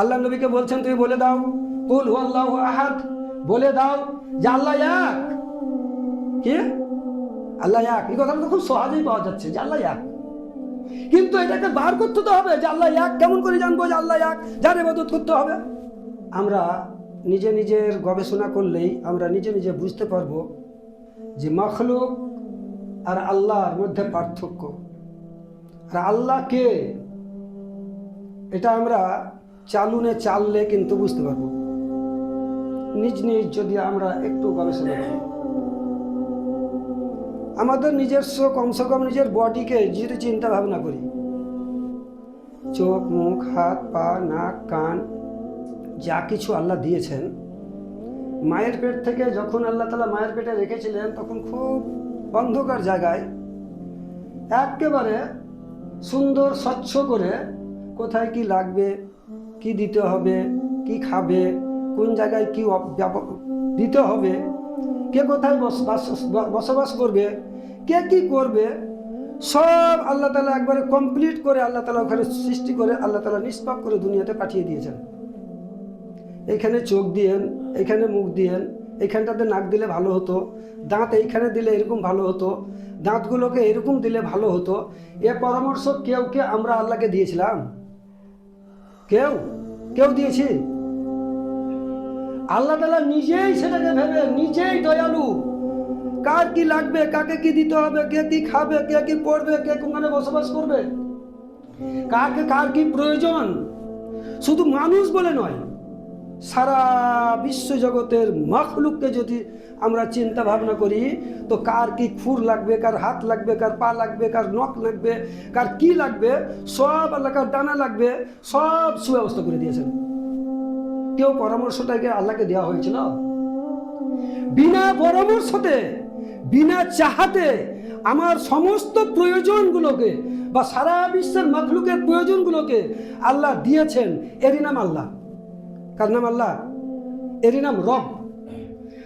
আল্লাহ নবীকে বলছেন তুমি বলে দাও কুল হুয়াল্লাহু আহাদ, বলে দাও যে আল্লাহ এক। কি আল্লাহ এক, এই কথাটা তো খুব সহজেই পাওয়া যাচ্ছে যে আল্লাহ এক, কিন্তু এটাকে বার করতে তো হবে যে আল্লাহ এক। কেমন করে জানবো যে আল্লাহ এক? যার ইবাদত করতে হবে। আমরা নিজে নিজের গবেষণা করলেই আমরা নিজে নিজে বুঝতে পারবো যে মখলুক আর আল্লাহর মধ্যে পার্থক্য। আর আল্লাহ কে, এটা আমরা চাললে কিন্তু বুঝতে পারবো, নিজ নিজ যদি আমরা একটু গবেষণা করি। আমাদের নিজস্ব কমসে কম নিজের বডিকে যদি চিন্তা ভাবনা করি, চোখ, মুখ, হাত, পা, নাক, কান, যা কিছু আল্লাহ দিয়েছেন, মায়ের পেট থেকে যখন আল্লাহ তাআলা মায়ের পেটে রেখেছিলেন তখন খুব অন্ধকার জায়গায় একেবারে সুন্দর স্বচ্ছ করে কোথায় কি লাগবে, কি দিতে হবে, কি খাবে, কোন জায়গায় কি দিতে হবে, কে কোথায় বসবাস করবে, কে কি করবে, সব আল্লাহ তাআলা একবারে কমপ্লিট করে আল্লাহ তাআলা ওখানে সৃষ্টি করে আল্লাহ তাআলা নিষ্পাপ করে দুনিয়াতে পাঠিয়ে দিয়েছেন। এইখানে চোখ দিয়েন, এইখানে মুখ দিয়েন, এইখানটাতে নাক দিলে ভালো হতো, দাঁত এইখানে দিলে এরকম ভালো হতো, দাঁতগুলোকে এরকম দিলে ভালো হতো। এ পরামর্শ কে আমরা আল্লাহকে দিয়েছিলাম? কেউ দিয়েছি? আল্লাহ তাআলা নিজেই সেটাকে ভেবে, নিজেই দয়ালু, কার কি লাগবে, কাকে কি দিতে হবে, কে কি খাবে, কে কি পড়বে, কে কোনখানে বসবাস করবে, কার কি প্রয়োজন, শুধু মানুষ বলে নয়, সারা বিশ্ব জগতের মখলুককে যদি আমরা চিন্তা ভাবনা করি তো কার কি খুর লাগবে, কার হাত লাগবে, কার পা লাগবে, কার নখ লাগবে, কার কি লাগবে, সব আল্লাহ, কার ডানা লাগবে, সব সুব্যবস্থা করে দিয়েছেন। কেউ পরামর্শটাকে আল্লাহকে দেওয়া হয়েছিল? বিনা পরামর্শতে, বিনা চাহাতে আমার সমস্ত প্রয়োজনগুলোকে বা সারা বিশ্বের মখলুকের প্রয়োজনগুলোকে আল্লাহ দিয়েছেন। এরই নাম আল্লাহ। কার নাম আল্লাহ? এরই নাম রব।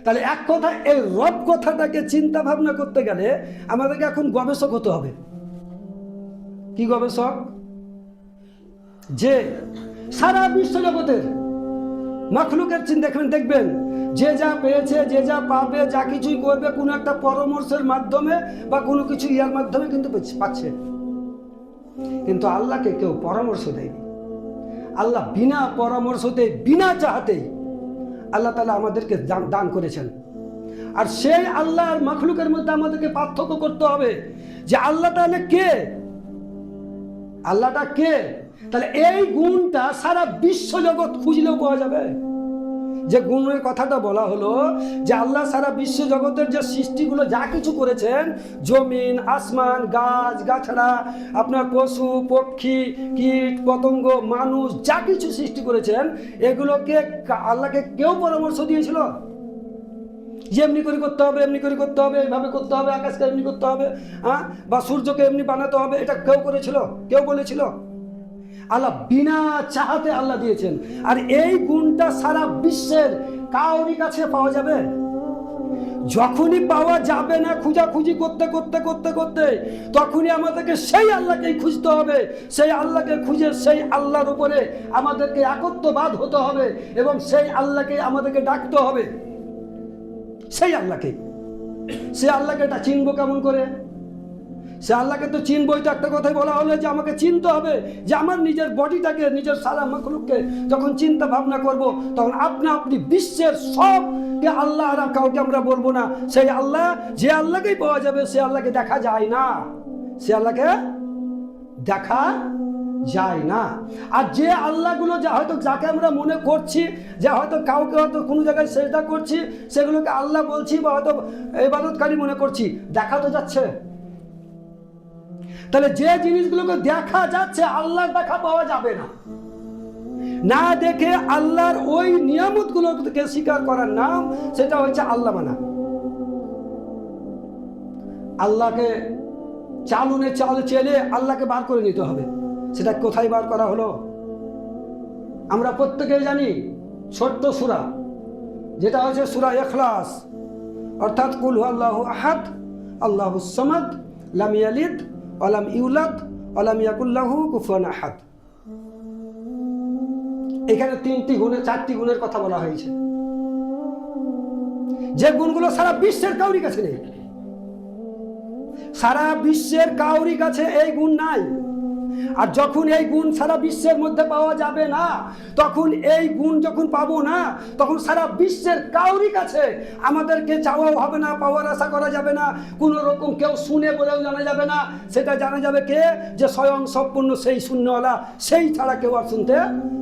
তাহলে এক কথা, এই রব কথাটাকে চিন্তা ভাবনা করতে গেলে আমাদেরকে এখন গবেষক হতে হবে। কি গবেষক? যে সারা বিশ্ব জগতের মখলুকের চিন্তা দেখবেন, যে যা পেয়েছে, যে যা পাবে, যা কিছুই করবে কোনো একটা পরামর্শের মাধ্যমে বা কোনো কিছু ইয়ার মাধ্যমে কিন্তু পাচ্ছে। কিন্তু আল্লাহকে কেউ পরামর্শ দেয়নি। আল্লাহ বিনা পরামর্শতে, বিনা চাহাতেই আল্লাহ তাআলা আমাদেরকে দান করেছেন। আর সেই আল্লাহর মখলুকের মধ্যে আমাদেরকে পার্থক্য করতে হবে যে আল্লাহ তাআলা কে, আল্লাহটা কে। তাহলে এই গুণটা সারা বিশ্ব জগৎ খুঁজলেও পাওয়া যাবে। যে গুণের কথাটা বলা হলো যে আল্লাহ সারা বিশ্ব জগতের যে সৃষ্টিগুলো যা কিছু করেছেন, জমিন, আসমান, গাছ গাছড়া, আপনার পশু পক্ষী, কীট পতঙ্গ, মানুষ, যা কিছু সৃষ্টি করেছেন, এগুলোকে আল্লাহকে কেউ পরামর্শ দিয়েছিল যে এমনি করে করতে হবে, এমনি করে করতে হবে, এইভাবে করতে হবে, আকাশকে এমনি করতে হবে, বা সূর্যকে এমনি বানাতে হবে? এটা কেউ করেছিল? কেউ বলেছিল? আল্লাহ বিনা চাহাতে আল্লাহ দিয়েছেন। আর এই গুণটা সারা বিশ্বের কাউরি কাছে পাওয়া যাবে? যখনই পাওয়া যাবে না, খুঁজাখুঁজি করতে করতে করতে করতে তখনই আমাদেরকে সেই আল্লাহকেই খুঁজতে হবে। সেই আল্লাহকে খুঁজে সেই আল্লাহর উপরে আমাদেরকে একত্ববাদ হতে হবে এবং সেই আল্লাহকে আমাদেরকে ডাকতে হবে। সেই আল্লাহকে, সে আল্লাহকে চিনবো কেমন করে? সে আল্লাহকে তো চিনবই তো, একটা কথাই বলা হলো যে আমাকে চিনতে হবে যে আমার নিজের বডিটাকে, নিজের সারা মখলুককে যখন চিন্তা ভাবনা করব তখন আপনি বিশ্বের সবকে আল্লাহ আর কাউকে আমরা বলবো না। সেই আল্লাহ, যে আল্লাহকেই পাওয়া যাবে, সে আল্লাহকে দেখা যায় না, সে আল্লাহকে দেখা যায় না। আর যে আল্লাহগুলো যা হয়তো যাকে আমরা মনে করছি, যে হয়তো কাউকে হয়তো কোনো জায়গায় সেজদা করছি, সেগুলোকে আল্লাহ বলছি বা হয়তো ইবাদতকারী মনে করছি, দেখা তো যাচ্ছে। তাহলে যে জিনিসগুলোকে দেখা যাচ্ছে, আল্লাহর দেখা পাওয়া যাবে না। না দেখে আল্লাহর ওই নিয়ামতগুলোকে স্বীকার করার নাম, সেটা হচ্ছে আল্লাহ মানা। আল্লাহকে চেলে আল্লাহকে বার করে নিতে হবে। সেটা কোথায় বার করা হলো? আমরা প্রত্যেকেই জানি ছোট্ট সূরা, যেটা হচ্ছে সূরা ইখলাস, অর্থাৎ কুল হুয়াল্লাহু আহাদ আল্লাহুস সামাদ লাম ইয়ালিদ ওয়ালাম ইউলাদ ওয়ালাম ইয়াকুল লাহু কুফুয়ান আহাদ। এখানে 3টি গুণের 4টি গুণের কথা বলা হয়েছে, যে গুণগুলো সারা বিশ্বের কাউরি কাছে নেই। সারা বিশ্বের কাউরি কাছে এই গুণ নাই। আর যখন এই গুণ সারা বিশ্বের মধ্যে পাওয়া যাবে না, তখন এই গুণ যখন পাবো না, তখন সারা বিশ্বের কাউরি কাছে আমাদেরকে চাওয়াও হবে না, পাওয়ার আশা করা যাবে না, কোন রকম কেউ শুনে বলেও জানা যাবে না। সেটা জানা যাবে কে? যে স্বয়ং সম্পূর্ণ সেই শূন্যওয়ালা, সেই ছাড়া কেউ আর শুনতে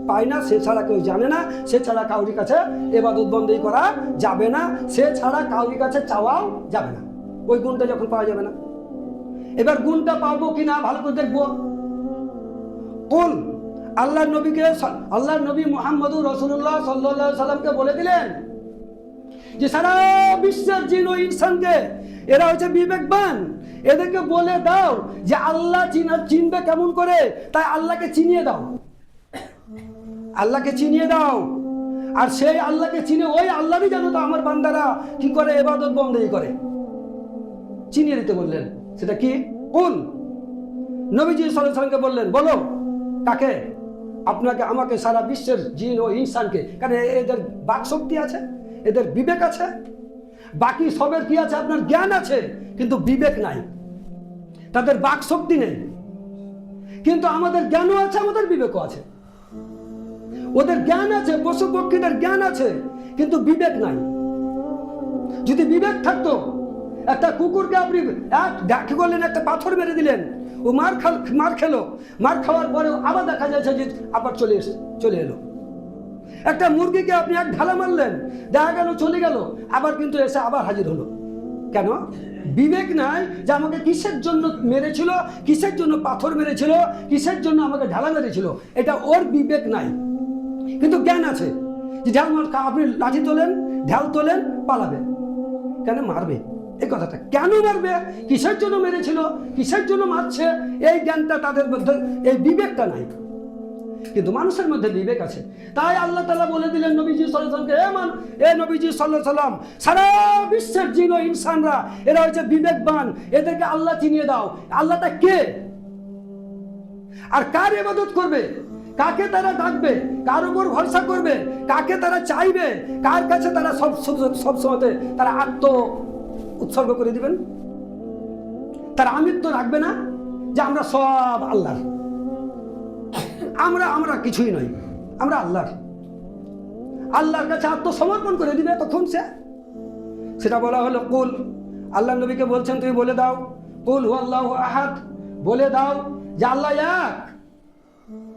পায় না, সে ছাড়া কেউ জানে না, সে ছাড়া কাউরি কাছে ইবাদত বন্দেগী করা যাবে না, সে ছাড়া কাউরি কাছে চাওয়াও যাবে না। ওই গুণটা যখন পাওয়া যাবে না, এবার গুণটা পাবো কিনা ভালো করে দেখবো। কুল, আল্লাহর নবীকে, আল্লাহর নবী মুহাম্মদুর রাসূলুল্লাহ সাল্লাল্লাহু আলাইহি সাল্লামকে বলে দিলেন যে সারা বিশ্বের জিন ও ইনসানকে, এরা হচ্ছে বিবেকবান, এদেরকে বলে দাও যে আল্লাহ চিনবে কেমন করে, তাই আল্লাহকে চিনিয়ে দাও, আল্লাহকে চিনিয়ে দাও। আর সেই আল্লাহকে চিনে ওই আল্লাহরই জানো তো আমার বান্দারা কি করে, ইবাদত বন্দেগী করে, চিনিয়ে দিতে বললেন। সেটা কি? কুল। নবীজি সাল্লাল্লাহু আলাইহি ওয়াসাল্লামকে বললেন, বলো কাকে? আপনাকে, আমাকে, সারা বিশ্বের জিন ও ইনসানকে। কারণ এদের বাক শক্তি আছে, এদের বিবেক আছে। বাকি সবের কি আছে? আপনার জ্ঞান আছে, কিন্তু বিবেক নাই। তাদের বাক শক্তি নেই, কিন্তু আমাদের জ্ঞানও আছে, আমাদের বিবেকও আছে। ওদের জ্ঞান আছে, পশু পক্ষীদের জ্ঞান আছে, কিন্তু বিবেক নাই। যদি বিবেক থাকতো, একটা কুকুরকে আপনি কি করলেন, একটা পাথর মেরে দিলেন, ও মার খেলো, মার খাওয়ার পরেও আবার দেখা যাচ্ছে যে আবার চলে এলো। একটা মুরগিকে আপনি এক ঢালা মারলেন, দেখা গেল চলে গেল, আবার কিন্তু এসে আবার হাজির হলো। কেন? বিবেক নাই যে আমাকে কিসের জন্য মেরেছিল, কিসের জন্য পাথর মেরেছিল, কিসের জন্য আমাকে ঢালা মেরেছিল, এটা ওর বিবেক নাই। কিন্তু জ্ঞান আছে যে ঢাল আপনি লাঠি তোলেন, ঢাল তোলেন, পালাবে। কেন মারবে? এই কথাটা কেন মারবে, কিসের জন্য মেরেছিল, কিসের জন্য মারছে, এই জ্ঞানটা তাদের মধ্যে, এই বিবেকটা নাই। কিন্তু মানুষের মধ্যে বিবেক আছে। তাই আল্লাহ তাআলা বলে দিলেন নবীজি সাল্লাল্লাহু আলাইহি ওয়াসাল্লামকে, এ নবীজি সাল্লাল্লাহু আলাইহি ওয়াসাল্লাম, সারা বিশ্বের জিন ও ইনসানরা এরা হচ্ছে বিবেকবান, এদেরকে আল্লাহ চিনিয়ে দাও। আল্লাহটা কে, আর কার ইবাদত করবে, কাকে তারা ডাকবে, কার উপর ভরসা করবে, কাকে তারা চাইবে, কার কাছে তারা সব সময়তে তারা উৎসর্গ করে দিবেন। তার আমিত্ব রাখবে না যে আমরা সব আল্লাহর, আমরা কিছুই নই, আমরা আল্লাহর। আল্লাহর কাছে আত্মসমর্পণ করে দিবে তখন সেটা বলা হলো কুল। আল্লাহ নবীকে বলছেন তুমি বলে দাও, কুল হুয়াল্লাহু আহাদ, বলে দাও যে আল্লাহ এক।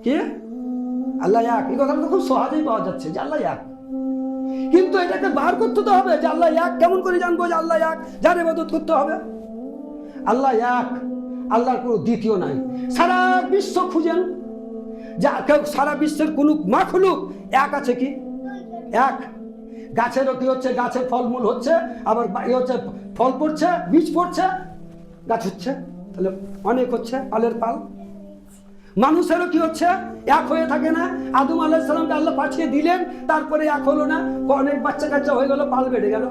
কি? আল্লাহ এক। এই কথাটা তো খুব সহজেই পাওয়া যাচ্ছে যে আল্লাহ এক, কিন্তু এটাকে বার করতে তো হবে যে আল্লাহ এক। কেমন করে জানবো যে আল্লাহ এক? যার ইবাদত করতে হবে। আল্লাহ এক, আল্লাহর কোনো দ্বিতীয় নাই। সারা বিশ্ব খুঁজেন, যা সারা বিশ্বের কোন মাখলুক এক আছে কি? এক। গাছেরও কি হচ্ছে, গাছের ফলমূল হচ্ছে, আবার হচ্ছে ফল পড়ছে, বীজ পড়ছে, গাছ হচ্ছে, তাহলে অনেক হচ্ছে, পালের পাল। মানুষেরও কি হচ্ছে, এক হয়ে থাকে না। আদম আলাইহিস সালামকে আল্লাহ পাঠিয়ে দিলেন, তারপরে এক হলো না, অনেক বাচ্চা কাচ্চা হয়ে গেল, পাল বেড়ে গেল।